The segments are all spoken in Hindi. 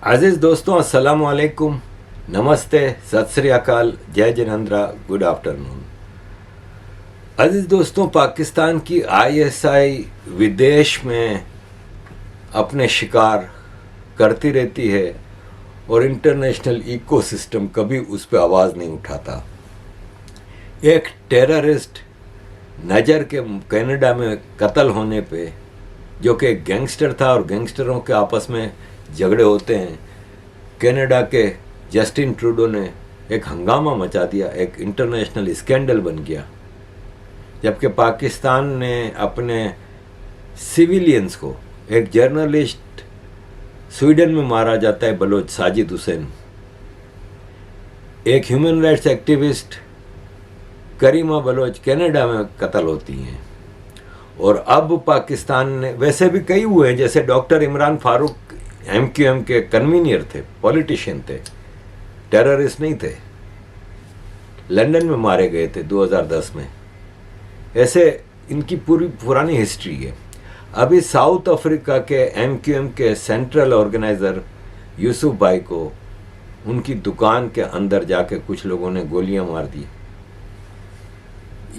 अजीज़ दोस्तों, अस्सलाम वालेकुम, नमस्ते, सत श्री अकाल, जय जिनेंद्रा, गुड आफ्टरनून। अजीज़ दोस्तों, पाकिस्तान की आईएसआई विदेश में अपने शिकार करती रहती है और इंटरनेशनल इकोसिस्टम कभी उस पर आवाज़ नहीं उठाता। एक टेररिस्ट नजर के कनाडा में कत्ल होने पे, जो कि एक गैंगस्टर था और गैंगस्टरों के आपस में झगड़े होते हैं, कनाडा के जस्टिन ट्रूडो ने एक हंगामा मचा दिया, एक इंटरनेशनल स्कैंडल बन गया। जबकि पाकिस्तान ने अपने सिविलियंस को, एक जर्नलिस्ट स्वीडन में मारा जाता है, बलोच साजिद हुसैन, एक ह्यूमन राइट्स एक्टिविस्ट करीमा बलोच कनाडा में कत्ल होती हैं। और अब पाकिस्तान ने, वैसे भी कई हुए हैं, जैसे डॉक्टर इमरान फारूक MQM के कन्वीनियर थे, पॉलिटिशियन थे, टेररिस्ट नहीं थे, लंदन में मारे गए थे 2010 में। ऐसे इनकी पूरी पुरानी हिस्ट्री है। अभी साउथ अफ्रीका के MQM के सेंट्रल ऑर्गेनाइज़र यूसुफ भाई को उनकी दुकान के अंदर जाके कुछ लोगों ने गोलियां मार दी।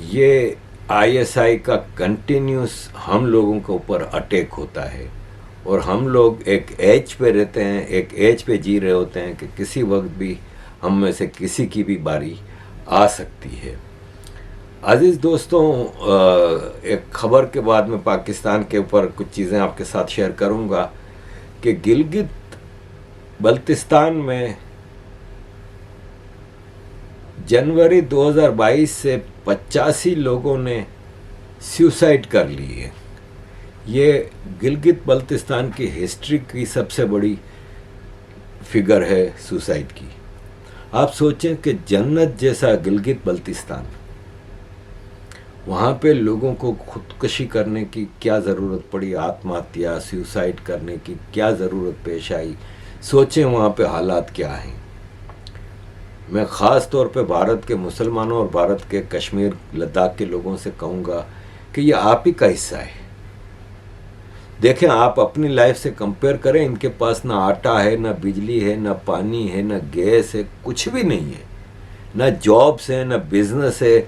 ये ISI का कंटिन्यूस हम लोगों के ऊपर अटैक होता है और हम लोग एक एज पे रहते हैं, एक एज पे जी रहे होते हैं कि किसी वक्त भी हम में से किसी की भी बारी आ सकती है। अजीज़ दोस्तों, एक ख़बर के बाद में पाकिस्तान के ऊपर कुछ चीज़ें आपके साथ शेयर करूंगा कि गिलगित बल्तिस्तान में जनवरी 2022 से 85 लोगों ने सुसाइड कर ली है। ये गिलगित बल्तिस्तान की हिस्ट्री की सबसे बड़ी फिगर है सुसाइड की। आप सोचें कि जन्नत जैसा गिलगित बल्तिस्तान, वहाँ पे लोगों को खुदकुशी करने की क्या ज़रूरत पड़ी, आत्महत्या, सुसाइड करने की क्या ज़रूरत पेश आई। सोचें वहाँ पे हालात क्या हैं। मैं ख़ास तौर पे भारत के मुसलमानों और भारत के कश्मीर लद्दाख के लोगों से कहूँगा कि ये आप ही का हिस्सा है। देखें, आप अपनी लाइफ से कंपेयर करें, इनके पास ना आटा है, ना बिजली है, ना पानी है, ना गैस है, कुछ भी नहीं है, ना जॉब्स है, ना बिजनेस है,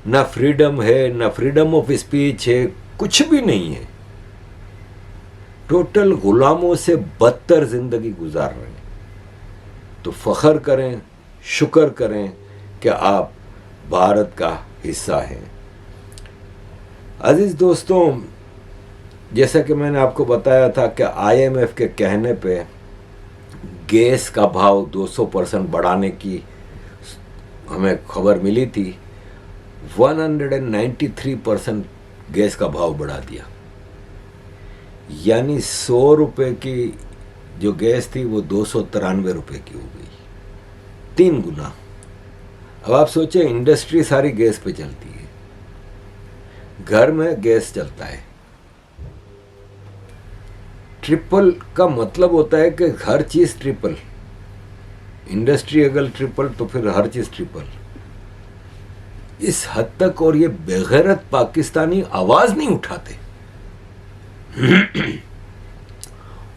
ना फ्रीडम है, ना फ्रीडम ऑफ स्पीच है, कुछ भी नहीं है। टोटल गुलामों से बदतर जिंदगी गुजार रहे हैं। तो फख्र करें, शुक्र करें कि आप भारत का हिस्सा हैं। अजीज दोस्तों, जैसा कि मैंने आपको बताया था कि IMF के कहने पे गैस का भाव 200% बढ़ाने की हमें खबर मिली थी। 193% गैस का भाव बढ़ा दिया, यानी 100 रुपये की जो गैस थी वो 293 रुपये की हो गई, 3 गुना। अब आप सोचें, इंडस्ट्री सारी गैस पे चलती है, घर में गैस चलता है। ट्रिपल का मतलब होता है कि हर चीज़ ट्रिपल, इंडस्ट्री अगर ट्रिपल तो फिर हर चीज़ ट्रिपल। इस हद तक, और ये बेगैरत पाकिस्तानी आवाज़ नहीं उठाते।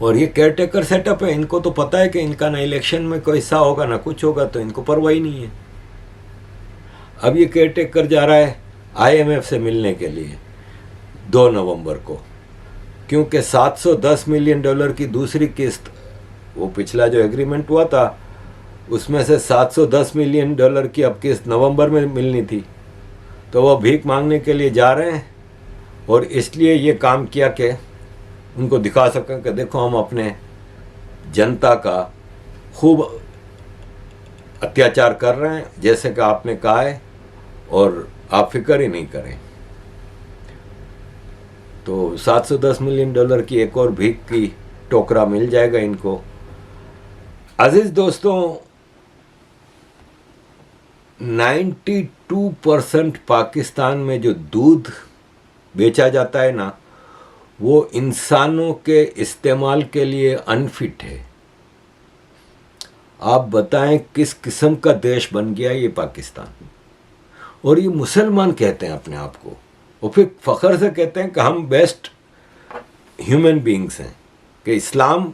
और ये केयरटेकर सेटअप है, इनको तो पता है कि इनका ना इलेक्शन में कोई हिस्सा होगा ना कुछ होगा, तो इनको परवाह ही नहीं है। अब ये केयरटेकर जा रहा है IMF से मिलने के लिए 2 नवंबर को, क्योंकि $710 मिलियन की दूसरी किस्त, वो पिछला जो एग्रीमेंट हुआ था उसमें से $710 मिलियन की अब किस्त नवंबर में मिलनी थी। तो वो भीख मांगने के लिए जा रहे हैं और इसलिए ये काम किया कि उनको दिखा सकें कि देखो हम अपने जनता का खूब अत्याचार कर रहे हैं, जैसे कि आपने कहा है, और आप फिक्र ही नहीं करें। तो $710 मिलियन की एक और भीख की टोकरा मिल जाएगा इनको। अजीज दोस्तों, 92% पाकिस्तान में जो दूध बेचा जाता है ना, वो इंसानों के इस्तेमाल के लिए अनफिट है। आप बताएं किस किस्म का देश बन गया ये पाकिस्तान। और ये मुसलमान कहते हैं अपने आप को, और फिर फ़ख्र से कहते हैं कि हम बेस्ट ह्यूमन बींग्स हैं, कि इस्लाम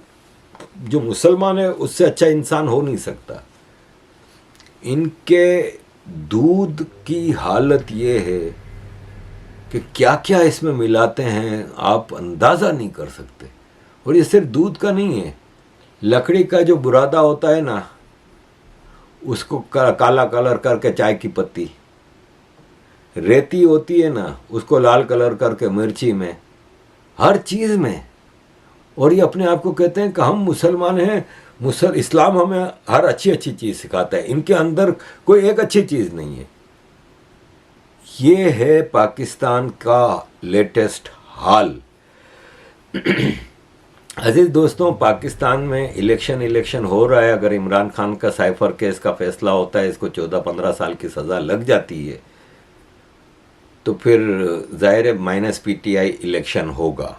जो मुसलमान है उससे अच्छा इंसान हो नहीं सकता। इनके दूध की हालत ये है कि क्या क्या इसमें मिलाते हैं आप अंदाज़ा नहीं कर सकते। और ये सिर्फ दूध का नहीं है, लकड़ी का जो बुरादा होता है ना, उसको काला कलर करके चाय की पत्ती, रेती होती है ना, उसको लाल कलर करके मिर्ची में, हर चीज़ में। और ये अपने आप को कहते हैं कि हम मुसलमान हैं, इस्लाम हमें हर अच्छी अच्छी चीज़ सिखाता है। इनके अंदर कोई एक अच्छी चीज़ नहीं है। ये है पाकिस्तान का लेटेस्ट हाल। अजीज दोस्तों, पाकिस्तान में इलेक्शन हो रहा है। अगर इमरान खान का साइफर केस का फैसला होता है, इसको 14-15 साल की सज़ा लग जाती है, तो फिर ज़ाहिर -PTI इलेक्शन होगा।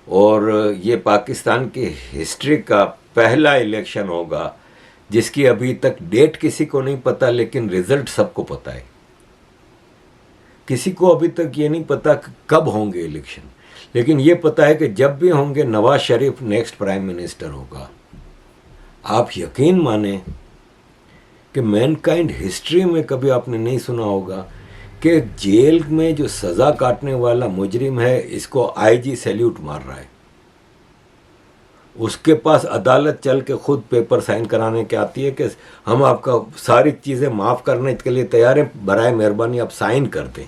और ये पाकिस्तान की हिस्ट्री का पहला इलेक्शन होगा जिसकी अभी तक डेट किसी को नहीं पता, लेकिन रिजल्ट सबको पता है। किसी को अभी तक ये नहीं पता कि कब होंगे इलेक्शन, लेकिन ये पता है कि जब भी होंगे Nawaz Sharif next prime minister होगा। आप यकीन माने कि मैनकाइंड हिस्ट्री में कभी आपने नहीं सुना होगा कि जेल में जो सज़ा काटने वाला मुजरिम है, इसको IG सैल्यूट मार रहा है। उसके पास अदालत चल के खुद पेपर साइन कराने के आती है कि हम आपका सारी चीज़ें माफ़ करने के लिए तैयार हैं, बराए मेहरबानी आप साइन कर दें।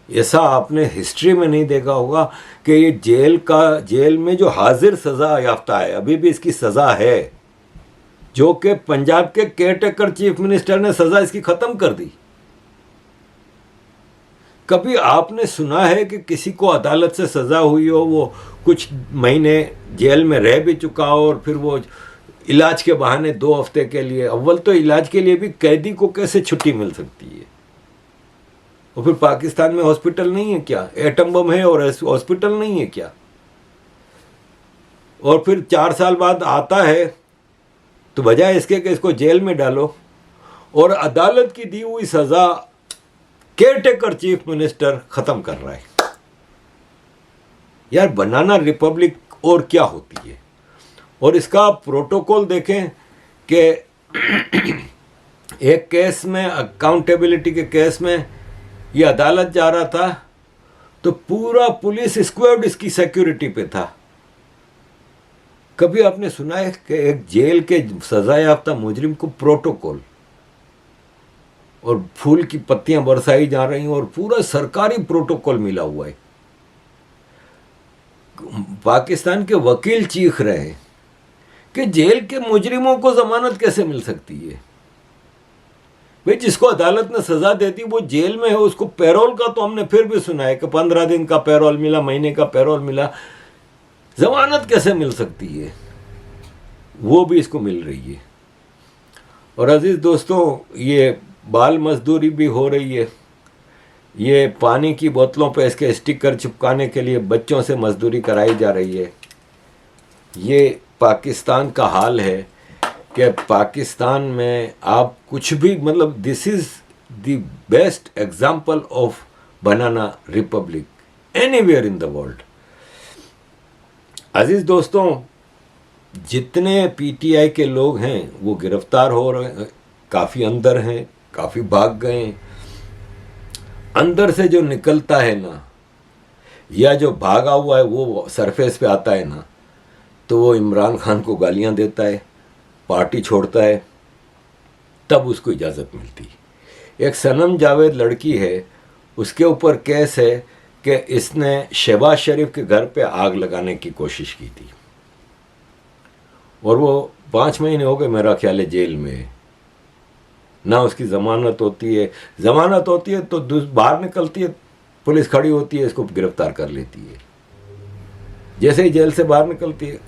ऐसा आपने हिस्ट्री में नहीं देखा होगा कि ये जेल में जो हाजिर सज़ा याफ्ता है, अभी भी इसकी सज़ा है, जो कि पंजाब के केयरटेकर चीफ मिनिस्टर ने सज़ा इसकी ख़त्म कर दी। कभी आपने सुना है कि किसी को अदालत से सज़ा हुई हो, वो कुछ महीने जेल में रह भी चुका हो और फिर वो इलाज के बहाने 2 हफ्ते के लिए, अव्वल तो इलाज के लिए भी कैदी को कैसे छुट्टी मिल सकती है? और फिर पाकिस्तान में हॉस्पिटल नहीं है क्या? एटम बम है और हॉस्पिटल नहीं है क्या? और फिर 4 साल बाद आता है तो बजाय इसके कि इसको जेल में डालो, और अदालत की दी हुई सज़ा केयरटेकर चीफ मिनिस्टर ख़त्म कर रहा है। यार, बनाना रिपब्लिक और क्या होती है? और इसका प्रोटोकॉल देखें कि एक केस में, अकाउंटेबिलिटी के केस में, ये अदालत जा रहा था तो पूरा पुलिस स्क्वाड इसकी सिक्योरिटी पे था। कभी आपने सुना है कि एक जेल के सजा याफ्ता मुजरिम को प्रोटोकॉल और फूल की पत्तियां बरसाई जा रही हैं और पूरा सरकारी प्रोटोकॉल मिला हुआ है? पाकिस्तान के वकील चीख रहे हैं कि जेल के मुजरिमों को जमानत कैसे मिल सकती है? भाई, जिसको अदालत ने सजा दे दी वो जेल में है, उसको पैरोल का तो हमने फिर भी सुना है कि 15 दिन का पैरोल मिला, महीने का पैरोल मिला, जमानत कैसे मिल सकती है? वो भी इसको मिल रही है। और अजीज दोस्तों, ये बाल मजदूरी भी हो रही है। ये पानी की बोतलों पे इसके स्टिकर चिपकाने के लिए बच्चों से मजदूरी कराई जा रही है। ये पाकिस्तान का हाल है कि पाकिस्तान में आप कुछ भी, मतलब this is the best example of banana republic anywhere in the world. अजीज दोस्तों, जितने PTI के लोग हैं वो गिरफ्तार हो रहे हैं, काफ़ी अंदर हैं, काफ़ी भाग गए हैं। अंदर से जो निकलता है ना, या जो भागा हुआ है वो सरफेस पे आता है ना, तो वो इमरान खान को गालियां देता है, पार्टी छोड़ता है, तब उसको इजाज़त मिलती है। एक सनम जावेद लड़की है, उसके ऊपर केस है कि इसने शहबाज शरीफ के घर पे आग लगाने की कोशिश की थी और वो 5 महीने हो गए मेरा ख्याल है जेल में। ना उसकी ज़मानत होती है, ज़मानत होती है तो बाहर निकलती है, पुलिस खड़ी होती है, इसको गिरफ्तार कर लेती है। जैसे ही जेल से बाहर निकलती है,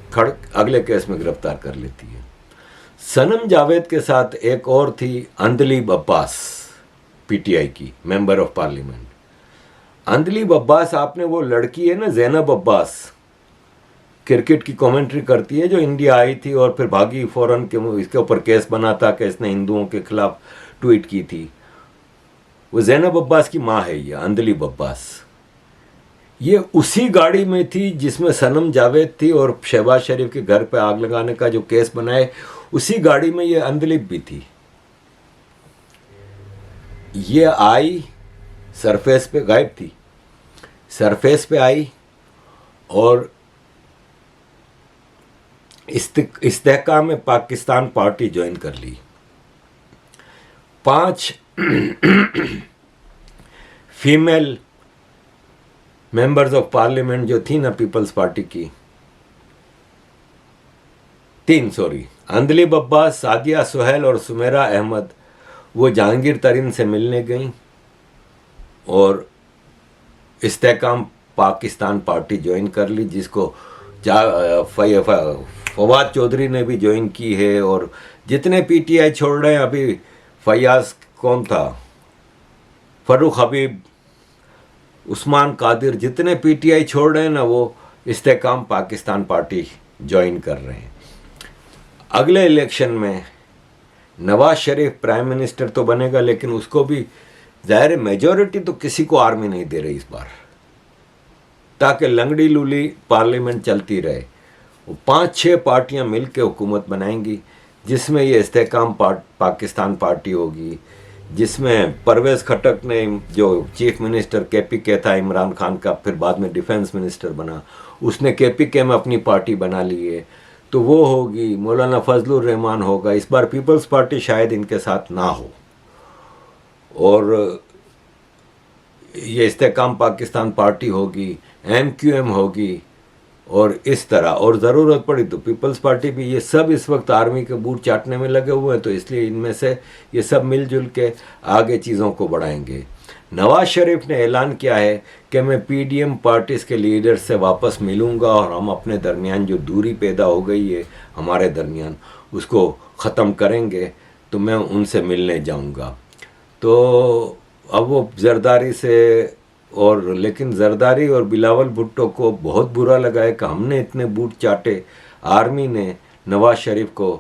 अगले केस में गिरफ्तार कर लेती है। सनम जावेद के साथ एक और थी, अंदलीब अब्बास, PTI की member of parliament. Andleeb Abbas, आपने वो लड़की है ना ज़ैनब अब्बास, क्रिकेट की कमेंट्री करती है, जो इंडिया आई थी और फिर भागी फौरन के, इसके ऊपर केस बना था कि इसने हिंदुओं के खिलाफ ट्वीट की थी। वो ज़ैनब अब्बास की माँ है, ये अंदलीब अब्बास। ये उसी गाड़ी में थी जिसमें सनम जावेद थी और शहबाज शरीफ के घर पे आग लगाने का जो केस बनाए, उसी गाड़ी में ये अंधलिप भी थी। ये आई, सरफेस पे गायब थी, सरफेस पे आई और इस्तेहकाम में पाकिस्तान पार्टी ज्वाइन कर ली। 5 फीमेल मेंबर्स ऑफ पार्लियामेंट जो थी ना पीपल्स पार्टी की, 3 सॉरी, अंदलीब अब्बास, सादिया सुहेल और सुमेरा अहमद, वो जहांगीर तरीन से मिलने गईं और इस्तेहकाम पाकिस्तान पार्टी ज्वाइन कर ली, जिसको फवाद चौधरी ने भी ज्वाइन की है। और जितने पीटीआई छोड़ रहे हैं अभी, फयाज कौन था, फरूक हबीब, उस्मान कादिर, जितने पीटीआई छोड़ रहे हैं ना, वो इस्तेहकाम पाकिस्तान पार्टी ज्वाइन कर रहे हैं। अगले इलेक्शन में नवाज शरीफ प्राइम मिनिस्टर तो बनेगा, लेकिन उसको भी ज़ाहिर मेजॉरिटी तो किसी को आर्मी नहीं दे रही इस बार, ताकि लंगड़ी लूली पार्लियामेंट चलती रहे। वो 5-6 पार्टियां मिलकर हुकूमत बनाएंगी, जिसमें ये इस्तेहकाम पाकिस्तान पार्टी होगी, जिसमें परवेज़ खटक ने, जो चीफ मिनिस्टर केपीके था इमरान खान का, फिर बाद में डिफेंस मिनिस्टर बना, उसने केपीके में अपनी पार्टी बना ली है, तो वो होगी। मौलाना फजलुर रहमान होगा। इस बार पीपल्स पार्टी शायद इनके साथ ना हो, और ये इस्तेहकाम पाकिस्तान पार्टी होगी, MQM होगी, और इस तरह, और ज़रूरत पड़ी तो पीपल्स पार्टी भी। ये सब इस वक्त आर्मी के बूट चाटने में लगे हुए हैं, तो इसलिए इनमें से ये सब मिलजुल के आगे चीज़ों को बढ़ाएंगे। नवाज शरीफ ने ऐलान किया है कि मैं PDM पार्टीज़ के लीडर से वापस मिलूंगा और हम अपने दरमियान जो दूरी पैदा हो गई है हमारे दरमियान, उसको ख़त्म करेंगे, तो मैं उनसे मिलने जाऊंगा। तो अब वो जरदारी से, और लेकिन जरदारी और बिलावल भुट्टो को बहुत बुरा लगा है कि हमने इतने बूट चाटे, आर्मी ने नवाज शरीफ को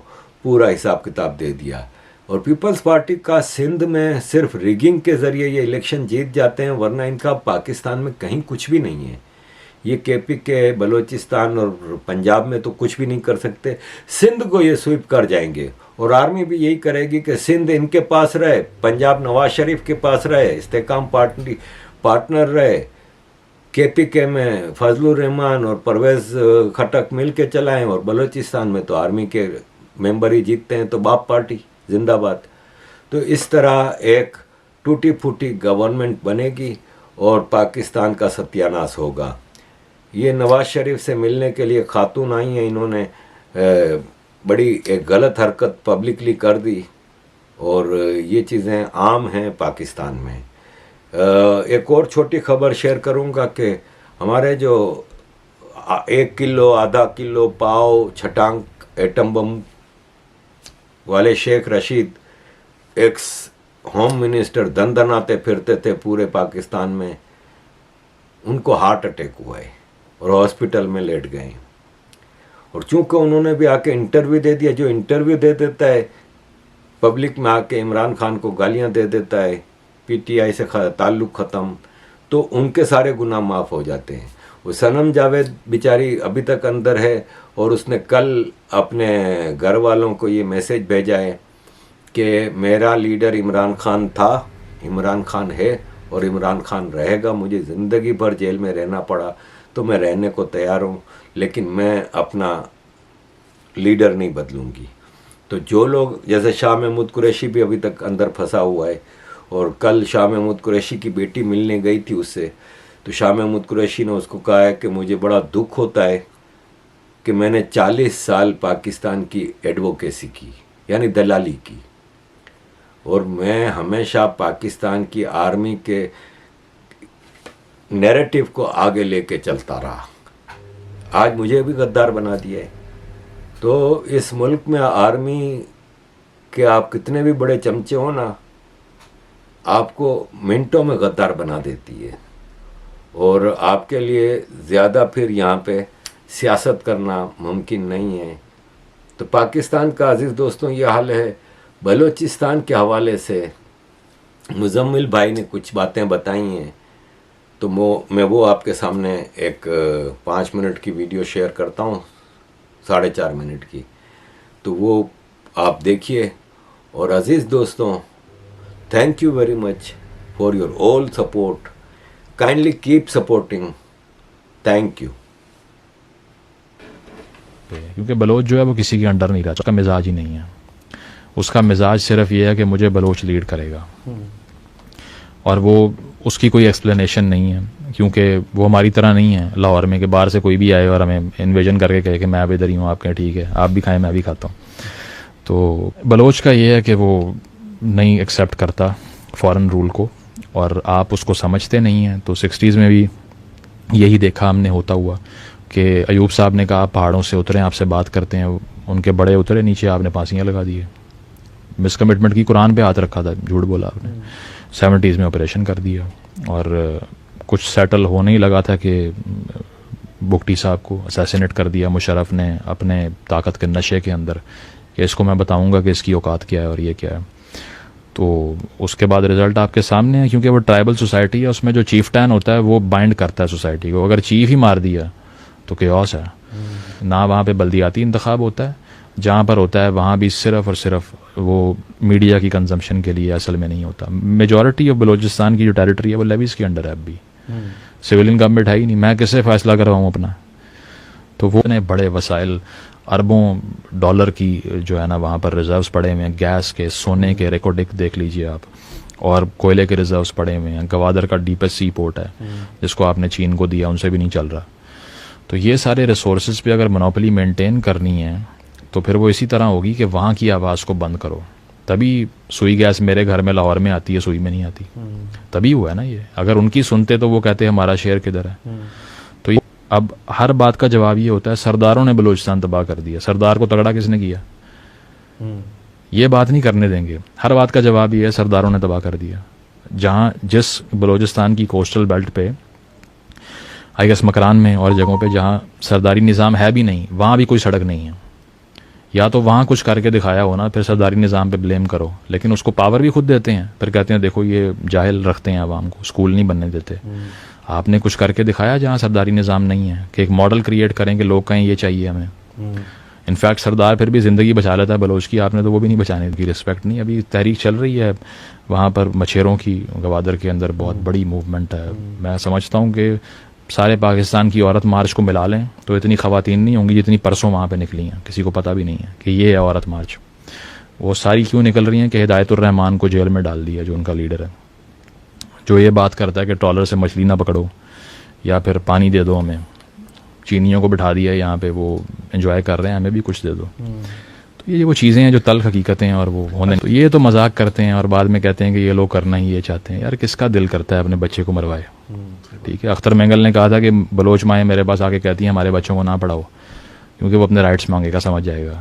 पूरा हिसाब किताब दे दिया। और पीपल्स पार्टी का सिंध में सिर्फ रिगिंग के ज़रिए ये इलेक्शन जीत जाते हैं, वरना इनका पाकिस्तान में कहीं कुछ भी नहीं है। ये KPK बलूचिस्तान और पंजाब में तो कुछ भी नहीं कर सकते, सिंध को ये स्वीप कर जाएंगे। और आर्मी भी यही करेगी कि सिंध इनके पास रहे, पंजाब नवाज शरीफ के पास रहे, इस्तेहकाम पार्टी पार्टनर रहे, KPK में फजलुर रहमान और परवेज़ खटक मिल के चलाएँ, और बलूचिस्तान में तो आर्मी के मेंबर ही जीतते हैं, तो बाप पार्टी जिंदाबाद। तो इस तरह एक टूटी फूटी गवर्नमेंट बनेगी और पाकिस्तान का सत्यानाश होगा। ये नवाज शरीफ से मिलने के लिए खातून आई हैं, इन्होंने बड़ी एक गलत हरकत पब्लिकली कर दी, और ये चीज़ें आम हैं पाकिस्तान में। एक और छोटी खबर शेयर करूंगा कि हमारे जो 1 किलो आधा किलो पाव छटांग एटम बम वाले Sheikh Rashid, ex home minister, दंदनाते फिरते थे पूरे पाकिस्तान में, उनको हार्ट अटैक हुआ है और हॉस्पिटल में लेट गए। और चूंकि उन्होंने भी आके इंटरव्यू दे दिया, जो इंटरव्यू दे देता है पब्लिक में आके इमरान खान को गालियां दे देता है, PTI से ताल्लुक़ ख़त्म, तो उनके सारे गुनाह माफ़ हो जाते हैं। वो सनम जावेद बेचारी अभी तक अंदर है, और उसने कल अपने घर वालों को ये मैसेज भेजा है कि मेरा लीडर इमरान खान था, इमरान खान है और इमरान खान रहेगा। मुझे ज़िंदगी भर जेल में रहना पड़ा तो मैं रहने को तैयार हूँ, लेकिन मैं अपना लीडर नहीं बदलूँगी। तो जो लोग, जैसे शाह महमूद कुरैशी भी अभी तक अंदर फंसा हुआ है, और कल शाह महमूद कुरैशी की बेटी मिलने गई थी उससे, तो शाह महमूद कुरैशी ने उसको कहा है कि मुझे बड़ा दुख होता है कि मैंने 40 साल पाकिस्तान की एडवोकेसी की, यानी दलाली की, और मैं हमेशा पाकिस्तान की आर्मी के नैरेटिव को आगे लेके चलता रहा। आज मुझे भी गद्दार बना दिया है। तो इस मुल्क में आर्मी के आप कितने भी बड़े चमचे हो ना, आपको मिनटों में गद्दार बना देती है, और आपके लिए ज़्यादा फिर यहाँ पे सियासत करना मुमकिन नहीं है। तो पाकिस्तान का अजीज़ दोस्तों ये हाल है। बलूचिस्तान के हवाले से मुजम्मिल भाई ने कुछ बातें बताई हैं, तो मैं वो आपके सामने एक 5 मिनट की वीडियो शेयर करता हूँ, 4.5 मिनट की, तो वो आप देखिए। और अजीज़ दोस्तों, thank you very much for your all support, kindly keep supporting, thank you. क्योंकि बलोच जो है वो किसी के अंडर नहीं रहता, उसका मिजाज ही नहीं है। उसका मिजाज सिर्फ ये है कि मुझे बलोच लीड करेगा, और वो उसकी कोई एक्सप्लेनेशन नहीं है, क्योंकि वो हमारी तरह नहीं है लाहौर में कि बाहर से कोई भी आए और हमें इन्वेजन करके कहे कि मैं अब इधर ही हूँ, आप कहें ठीक है आप भी खाएं मैं भी खाता हूँ। तो बलोच का ये है कि वो नहीं एक्सेप्ट करता फॉरेन रूल को, और आप उसको समझते नहीं हैं। तो 60s में भी यही देखा हमने होता हुआ कि अयूब साहब ने कहा आप पहाड़ों से उतरें, आपसे बात करते हैं, उनके बड़े उतरे नीचे, आपने फांसियाँ लगा दी है। मिसकमिटमेंट की, कुरान पे हाथ रखा था, झूठ बोला आपने। 70s में ऑपरेशन कर दिया, और कुछ सेटल होने ही लगा था कि बुगटी साहब को असैसिनेट कर दिया मुशर्रफ ने अपने ताकत के नशे के अंदर, कि इसको मैं बताऊंगा कि इसकी औकात क्या है और ये क्या है। तो उसके बाद रिजल्ट आपके सामने है, क्योंकि वो ट्राइबल सोसाइटी है, उसमें जो चीफ टैन होता है वो बाइंड करता है सोसाइटी को। अगर चीफ ही मार दिया तो केओस है ना। वहाँ पे बल्दियाती इंतखाब होता है, जहाँ पर होता है वहाँ भी सिर्फ और सिर्फ वो मीडिया की कंजम्पशन के लिए, असल में नहीं होता। मेजॉरिटी ऑफ बलोचिस्तान की जो टेरिटरी है वो लेवीज के अंडर है अब भी, सिविलियन गवर्नमेंट है ही नहीं। मैं किससे फैसला करवाऊँ अपना? तो वो ने बड़े वसाइल, अरबों डॉलर की जो है ना वहाँ पर रिजर्व्स पड़े हुए हैं, गैस के, सोने के, रेकोडिक देख लीजिए आप, और कोयले के रिजर्व्स पड़े हुए हैं। गवादर का डीपेस्ट सी पोर्ट है जिसको आपने चीन को दिया, उनसे भी नहीं चल रहा। तो ये सारे रिसोर्सेज पे अगर मोनोपोली मेंटेन करनी है तो फिर वो इसी तरह होगी कि वहाँ की आवाज़ को बंद करो, तभी सुई गैस मेरे घर में लाहौर में आती है, सुई में नहीं आती। तभी हुआ है ना ये। अगर उनकी सुनते तो वो कहते हमारा शेर किधर है। तो ये अब हर बात का जवाब ये होता है सरदारों ने बलूचिस्तान तबाह कर दिया। सरदार को तगड़ा किसने किया? ये बात नहीं करने देंगे। हर बात का जवाब ये है सरदारों ने तबाह कर दिया। जहाँ जिस बलूचिस्तान की कोस्टल बेल्ट पे, आई गेस मकरान में और जगहों पे जहाँ सरदारी निज़ाम है भी नहीं, वहाँ भी कोई सड़क नहीं है। या तो वहाँ कुछ करके दिखाया हो ना, फिर सरदारी निज़ाम पे ब्लेम करो, लेकिन उसको पावर भी खुद देते हैं। फिर कहते हैं देखो ये जाहिल रखते हैं आवाम को, स्कूल नहीं बनने देते। आपने कुछ करके दिखाया जहाँ सरदारी निज़ाम नहीं है, कि एक मॉडल क्रिएट करें कि लोग कहें ये चाहिए हमें। इनफैक्ट सरदार फिर भी ज़िंदगी बचा लेता है बलोच की, आपने तो वो भी नहीं बचाने की, रिस्पेक्ट नहीं। अभी तहरीक चल रही है वहाँ पर मछेरों की, गवादर के अंदर बहुत बड़ी मूवमेंट है। मैं समझता हूँ कि सारे पाकिस्तान की औरत मार्च को मिला लें तो इतनी ख़वातीन नहीं होंगी जितनी परसों वहाँ पे निकली हैं। किसी को पता भी नहीं है कि ये है औरत मार्च। वो सारी क्यों निकल रही हैं कि हिदायतुर रहमान को जेल में डाल दिया, जो उनका लीडर है, जो ये बात करता है कि ट्रॉलर से मछली ना पकड़ो या फिर पानी दे दो हमें। चीनियों को बिठा दिया यहाँ पे, वो एंजॉय कर रहे हैं, हमें भी कुछ दे दो। तो ये वो चीज़ें हैं जो तल्ख हकीकतें हैं और वो होने। तो ये तो मजाक करते हैं और बाद में कहते हैं कि ये लोग करना ही ये चाहते हैं। यार किसका दिल करता है अपने बच्चे को मरवाए? ठीक है, अख्तर मेंगल ने कहा था कि बलोच माएँ मेरे पास आके कहती हैं हमारे बच्चों को ना पढ़ाओ, क्योंकि वो अपने राइट्स मांगेगा, समझ जाएगा।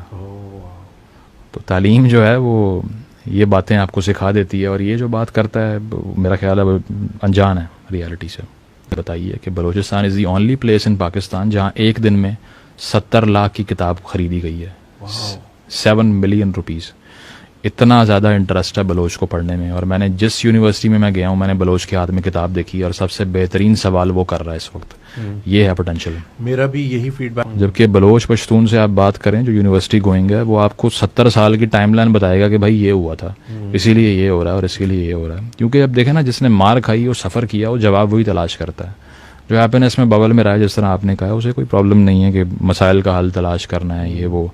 तो तालीम जो है वो ये बातें आपको सिखा देती है, और ये जो बात करता है मेरा ख्याल है अनजान है रियलिटी से। बताइए कि Balochistan is the only place in Pakistan जहाँ एक दिन में 70 लाख की किताब खरीदी गई है। 7 मिलियन रुपीज़। इतना ज़्यादा इंटरेस्ट है बलोच को पढ़ने में। और मैंने जिस यूनिवर्सिटी में मैं गया हूँ, मैंने बलोच के हाथ में किताब देखी और सबसे बेहतरीन सवाल वो कर रहा है इस वक्त। ये है पोटेंशियल। मेरा भी यही फीडबैक। जबकि बलोच पश्तून से आप बात करें जो यूनिवर्सिटी गोइंग है, वो आपको 70 साल की टाइमलाइन बताएगा कि भाई ये हुआ था, इसीलिए ये हो रहा है और इसके लिए ये हो रहा है। क्योंकि अब देखें ना, जिसने मार खाई और सफ़र किया वो जवाब वही तलाश करता है। जो हैप्पीनेस में बबल में रहा है, जिस तरह आपने कहा, उसे कोई प्रॉब्लम नहीं है कि मसाइल का हल तलाश करना है ये वो।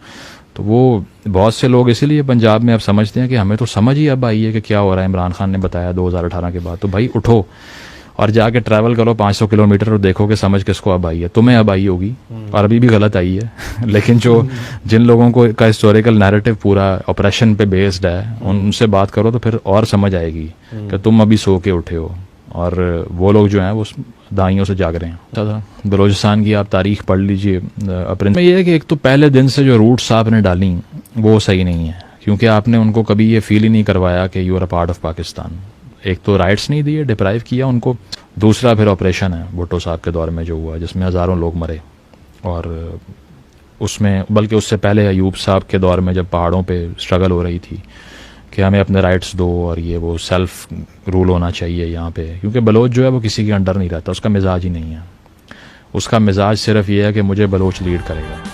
तो वो बहुत से लोग इसीलिए पंजाब में अब समझते हैं कि हमें तो समझ ही अब आई है कि क्या हो रहा है। इमरान खान ने बताया 2018 के बाद। तो भाई उठो और जाके ट्रैवल करो 500 किलोमीटर और देखो कि समझ किसको अब आई है। तुम्हें अब आई होगी और अभी भी गलत आई है लेकिन जो जिन लोगों को का हिस्टोरिकल नैरेटिव पूरा ऑपरेशन पे बेस्ड है, उनसे बात करो तो फिर और समझ आएगी कि तुम अभी सो के उठे हो और वो लोग जो हैं वो दाइयों से जाग रहे हैं। बलूचिस्तान की आप तारीख पढ़ लीजिए। अपने ये है कि एक तो पहले दिन से जो रूट्स आपने डाली वो सही नहीं है, क्योंकि आपने उनको कभी ये फील ही नहीं करवाया कि you are a part of Pakistan. एक तो राइट्स नहीं दिए, डिप्राइव किया उनको। दूसरा फिर ऑपरेशन है भुट्टो साहब के दौर में जो हुआ, जिसमें हज़ारों लोग मरे। और उसमें बल्कि उससे पहले अयूब साहब के दौर में जब पहाड़ों पे स्ट्रगल हो रही थी कि हमें अपने राइट्स दो और ये वो सेल्फ रूल होना चाहिए यहाँ पे, क्योंकि बलोच जो है वो किसी के अंडर नहीं रहता, उसका मिजाज ही नहीं है। उसका मिजाज सिर्फ ये है कि मुझे बलोच लीड करेगा।